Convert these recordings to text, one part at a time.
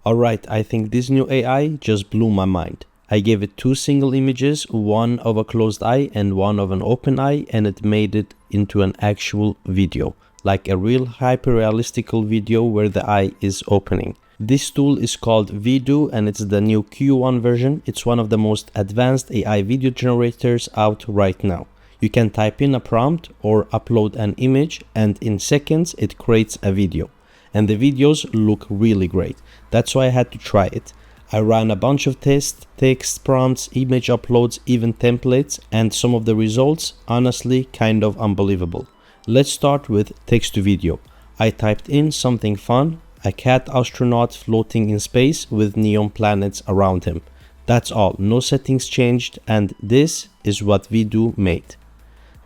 Alright, I think this new AI just blew my mind. I gave it two single images, one of a closed eye and one of an open eye, and it made it into an actual video, like a real hyperrealistic video where the eye is opening. This tool is called Vidu and it's the new Q1 version. It's one of the most advanced AI video generators out right now. You can type in a prompt or upload an image and in seconds it creates a video. And the videos look really great. That's why I had to try it. I ran a bunch of tests, text prompts, image uploads, even templates, and some of the results, honestly, kind of unbelievable. Let's start with text to video. I typed in something fun, a cat astronaut floating in space with neon planets around him. That's all, no settings changed, and this is what Vidu made.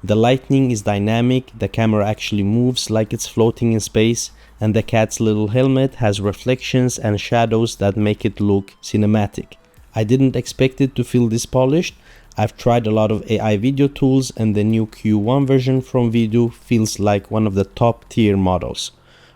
The lighting is dynamic, the camera actually moves like it's floating in space, and the cat's little helmet has reflections and shadows that make it look cinematic. I didn't expect it to feel this polished. I've tried a lot of AI video tools and the new Q1 version from Vidu feels like one of the top tier models.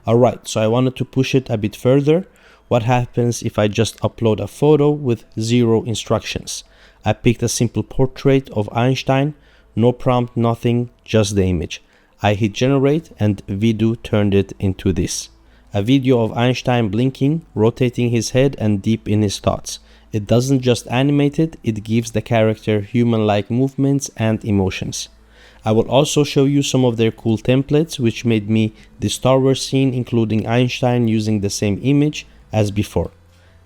Alright, so I wanted to push it a bit further. What happens if I just upload a photo with zero instructions? I picked a simple portrait of Einstein, no prompt, nothing, just the image. I hit generate and Vidu turned it into this. A video of Einstein blinking, rotating his head and deep in his thoughts. It doesn't just animate it, it gives the character human-like movements and emotions. I will also show you some of their cool templates which made me the Star Wars scene including Einstein using the same image as before.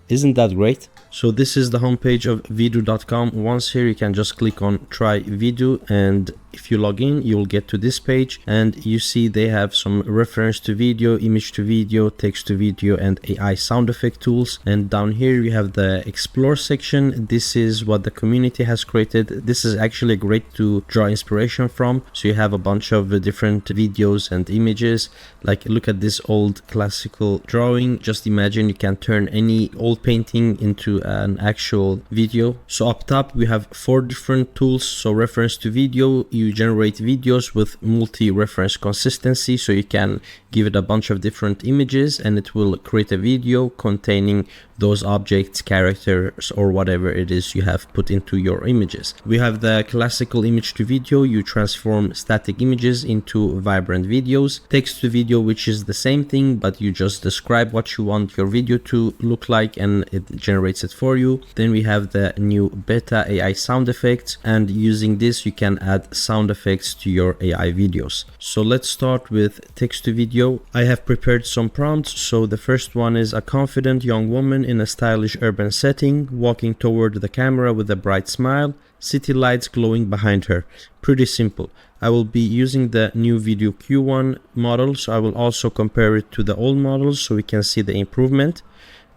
Isn't that great? So this is the homepage of Vidu.com. Once here you can just click on try Vidu and if you log in you'll get to this page and you see they have some reference to video, image to video, text to video and AI sound effect tools. And down here you have the explore section. This is what the community has created. This is actually great to draw inspiration from. So you have a bunch of different videos and images. Like look at this old classical drawing. Just imagine you can turn any old painting into an actual video. So up top we have 4 different tools. So reference to video, you generate videos with multi-reference consistency, so you can give it a bunch of different images and it will create a video containing those objects, characters or whatever it is you have put into your images. We have the classical image to video. You transform static images into vibrant videos. Text to video, which is the same thing but you just describe what you want your video to look like and it generates it for you. Then we have the new beta AI sound effects and using this you can add sound effects to your AI videos. So let's start with text to video. I have prepared some prompts. So the first one is a confident young woman in a stylish urban setting walking toward the camera with a bright smile, city lights glowing behind her. Pretty simple. I will be using the new Vidu Q1 model, so I will also compare it to the old models so we can see the improvement.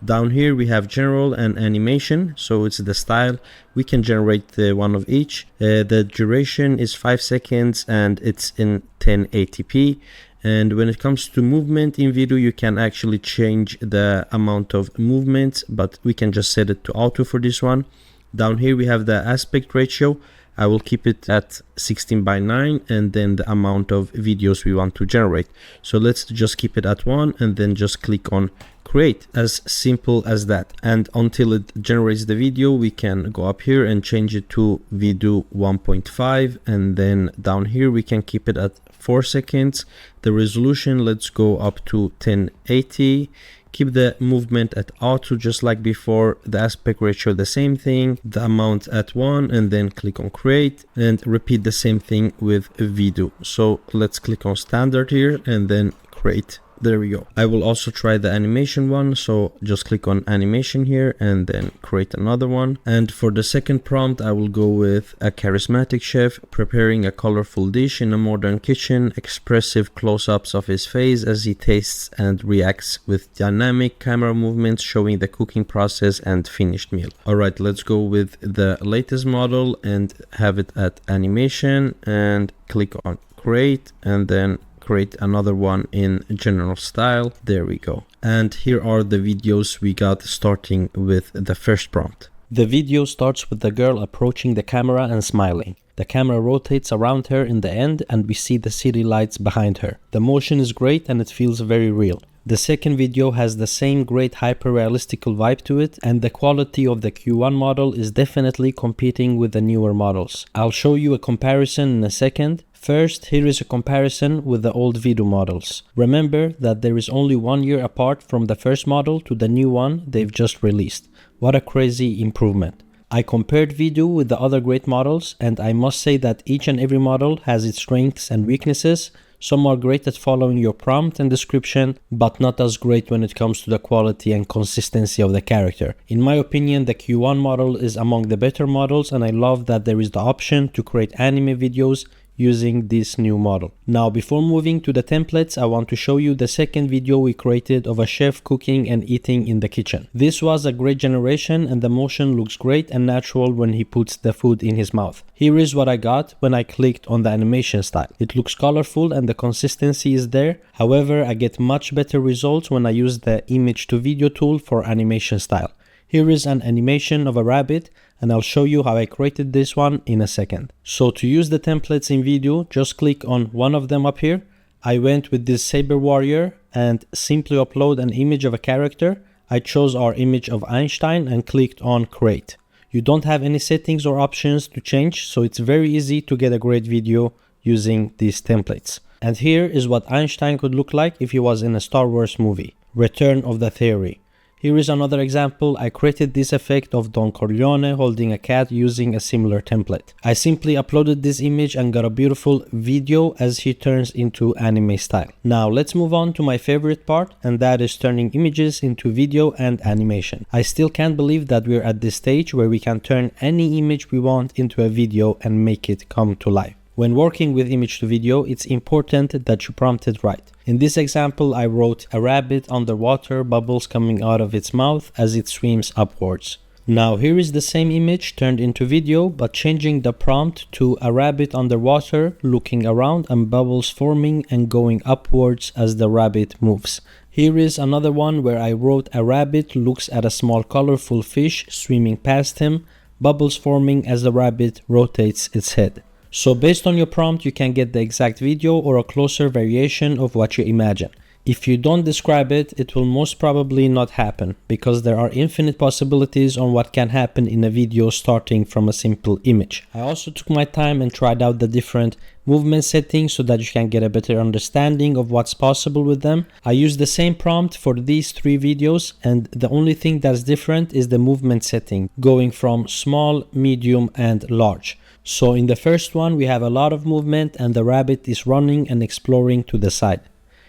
Down here we have general and animation, so it's the style. We can generate one of each. The duration is 5 seconds and it's in 1080p. And when it comes to movement in Vidu, you can actually change the amount of movement, but we can just set it to auto for this one. Down here we have the aspect ratio. I will keep it at 16:9 and then the amount of videos we want to generate. So let's just keep it at 1 and then just click on create. As simple as that. And until it generates the video, we can go up here and change it to Vidu 1.5 and then down here we can keep it at 4 seconds. The resolution, let's go up to 1080. Keep the movement at auto just like before. The aspect ratio the same thing, the amount at 1 and then click on create and repeat the same thing with Vidu. So let's click on standard here and then create. There we go. I will also try the animation one, so just click on animation here and then create another one. And for the second prompt I will go with a charismatic chef preparing a colorful dish in a modern kitchen, expressive close-ups of his face as he tastes and reacts with dynamic camera movements showing the cooking process and finished meal. Alright, let's go with the latest model and have it at animation and click on create and then create another one in general style. There we go. And here are the videos we got starting with the first prompt. The video starts with the girl approaching the camera and smiling. The camera rotates around her in the end and we see the city lights behind her. The motion is great and it feels very real. The second video has the same great hyper-realistical vibe to it, and the quality of the Q1 model is definitely competing with the newer models. I'll show you a comparison in a second. First, here is a comparison with the old Vidu models. Remember that there is only 1 year apart from the first model to the new one they've just released. What a crazy improvement. I compared Vidu with the other great models, and I must say that each and every model has its strengths and weaknesses. Some are great at following your prompt and description, but not as great when it comes to the quality and consistency of the character. In my opinion, the Q1 model is among the better models, and I love that there is the option to create anime videos using this new model. Now, before moving to the templates, I want to show you the second video we created of a chef cooking and eating in the kitchen. This was a great generation, and the motion looks great and natural when he puts the food in his mouth. Here is what I got when I clicked on the animation style. It looks colorful and the consistency is there. However, I get much better results when I use the image to video tool for animation style. Here is an animation of a rabbit, and I'll show you how I created this one in a second. So to use the templates in Vidu, just click on one of them up here. I went with this saber warrior and simply upload an image of a character. I chose our image of Einstein and clicked on create. You don't have any settings or options to change, so it's very easy to get a great video using these templates. And here is what Einstein could look like if he was in a Star Wars movie, Return of the Theory. Here is another example. I created this effect of Don Corleone holding a cat using a similar template. I simply uploaded this image and got a beautiful video as he turns into anime style. Now let's move on to my favorite part, and that is turning images into video and animation. I still can't believe that we're at this stage where we can turn any image we want into a video and make it come to life. When working with image to video, it's important that you prompt it right. In this example, I wrote a rabbit underwater, bubbles coming out of its mouth as it swims upwards. Now here is the same image turned into video, but changing the prompt to a rabbit underwater, looking around and bubbles forming and going upwards as the rabbit moves. Here is another one where I wrote a rabbit looks at a small colorful fish swimming past him, bubbles forming as the rabbit rotates its head. So based on your prompt, you can get the exact video or a closer variation of what you imagine. If you don't describe it, it will most probably not happen, because there are infinite possibilities on what can happen in a video starting from a simple image. I also took my time and tried out the different movement settings so that you can get a better understanding of what's possible with them. I used the same prompt for these 3 videos, and the only thing that's different is the movement setting, going from small, medium and large. So in the first one, we have a lot of movement and the rabbit is running and exploring to the side.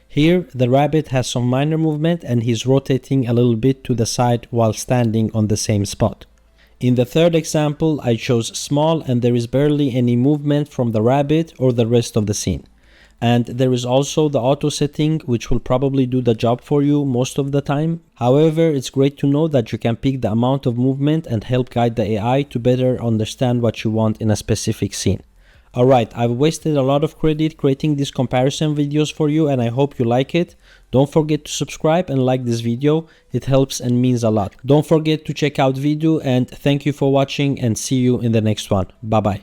Here, the rabbit has some minor movement and he's rotating a little bit to the side while standing on the same spot. In the third example, I chose small and there is barely any movement from the rabbit or the rest of the scene. And there is also the auto setting, which will probably do the job for you most of the time. However, it's great to know that you can pick the amount of movement and help guide the AI to better understand what you want in a specific scene. Alright, I've wasted a lot of credit creating these comparison videos for you, and I hope you like it. Don't forget to subscribe and like this video. It helps and means a lot. Don't forget to check out Vidu, and thank you for watching and see you in the next one. Bye bye.